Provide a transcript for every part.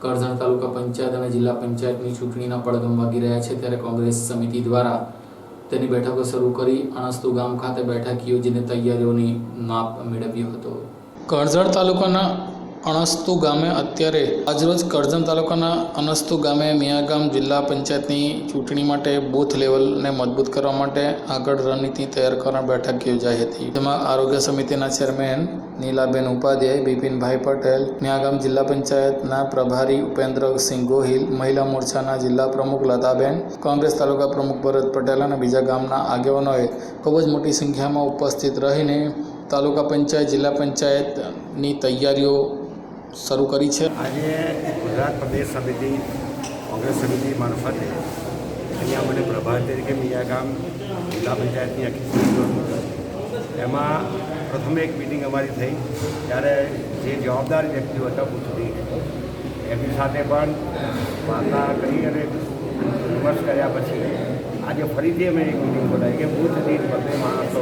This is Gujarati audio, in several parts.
કરજણ તાલુકા પંચાયત અને જિલ્લા પંચાયતની ચૂંટણીના પડઘમ વાગી રહ્યા છે, ત્યારે કોંગ્રેસ સમિતિ દ્વારા તેની બેઠકો શરૂ કરી અણસ્તુ ગામ ખાતે બેઠક યોજીને તૈયારીઓની માપ મેળવ્યો હતો। કરજણ તાલુકાના અણસ્તુ ગામે અત્યારે આજરોજ કરજણ તાલુકાના અણસ્તુ ગામે મિયાગામ જિલ્લા પંચાયતની ચૂંટણી માટે બૂથ લેવલને મજબૂત કરવા માટે આગળ રણનીતિ તૈયાર કરવા બેઠક યોજાઈ હતી, જેમાં આરોગ્ય સમિતિના ચેરમેન નીલાબેન ઉપાધ્યાય, બિપિનભાઈ પટેલ, મિયાગામ જિલ્લા પંચાયતના પ્રભારી ઉપેન્દ્રસિંહ ગોહિલ, મહિલા મોરચાના જિલ્લા પ્રમુખ લતાબેન, કોંગ્રેસ તાલુકા પ્રમુખ ભરત પટેલ અને બીજા ગામના આગેવાનોએ ખૂબ જ મોટી સંખ્યામાં ઉપસ્થિત રહીને તાલુકા પંચાયત જિલ્લા પંચાયતની તૈયારીઓ શરૂ કરી છે। આજે ગુજરાત પ્રદેશ સમિતિ કોંગ્રેસ સમિતિ મારફતે અહીંયા મને પ્રભારી તરીકે મિયાગામ જિલ્લા પંચાયતની આખી સમિતિઓ એમાં પ્રથમ એક મિટિંગ અમારી થઈ, ત્યારે જે જવાબદાર વ્યક્તિઓ હતા બુથની એમની સાથે પણ વાર્તા કરી અને વિમર્શ કર્યા પછી આજે ફરીથી અમે એક મિટિંગ બોલાવી કે બુથ દીઠ 2 માણસો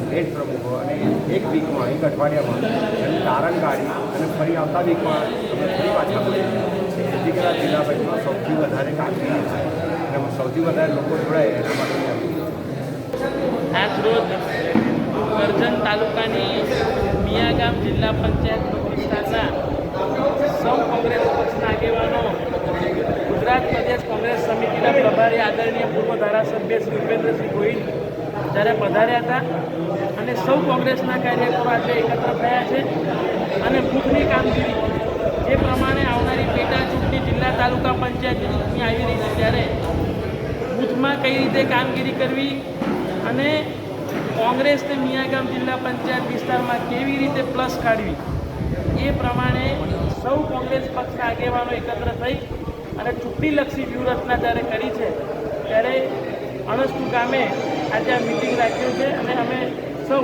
સ્ટેટ પ્રમુખો અને એક વીકમાં, એક અઠવાડિયામાં એનું તારણ કાઢી અને ફરી આવતા વીકમાં અમે ફરી પાછા બોલીએ, જેથી કરીને જિલ્લા પંચાયતમાં સૌથી વધારે કામગીરી થાય અને સૌથી વધારે લોકો જોડાય એના માટે આજરોજ કરજણ તાલુકાની મિયાગામ જિલ્લા પંચાયત વિસ્તારના સૌ કોંગ્રેસ પક્ષના આગેવાનો, ગુજરાત પ્રદેશ કોંગ્રેસ સમિતિના પ્રભારી આદરણીય પૂર્વ ધારાસભ્ય શ્રી ઉપેન્દ્રસિંહ ગોહિલ જ્યારે પધાર્યા હતા અને સૌ કોંગ્રેસના કાર્યકરો આજે એકત્ર થયા છે અને બૂથની કામગીરી જે પ્રમાણે આવનારી પેટા ચૂંટણી જિલ્લા તાલુકા પંચાયતની ચૂંટણી આવી રહી છે, ત્યારે બૂથમાં કઈ રીતે કામગીરી કરવી અને કોંગ્રેસને મિયાગામ જિલ્લા પંચાયત વિસ્તારમાં કેવી રીતે પ્લસ કાઢવી એ પ્રમાણે સૌ કોંગ્રેસ પક્ષના આગેવાનો એકત્ર થઈ અને ચૂંટણીલક્ષી વ્યૂહરચના જ્યારે કરી છે, ત્યારે અણસ્તુ ગામે આજે આ મિટિંગ રાખ્યું છે અને અમે સૌ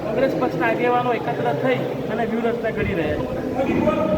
કોંગ્રેસ પક્ષના આગેવાનો એકત્ર થઈ અને વ્યૂહરચના કરી રહ્યા છીએ।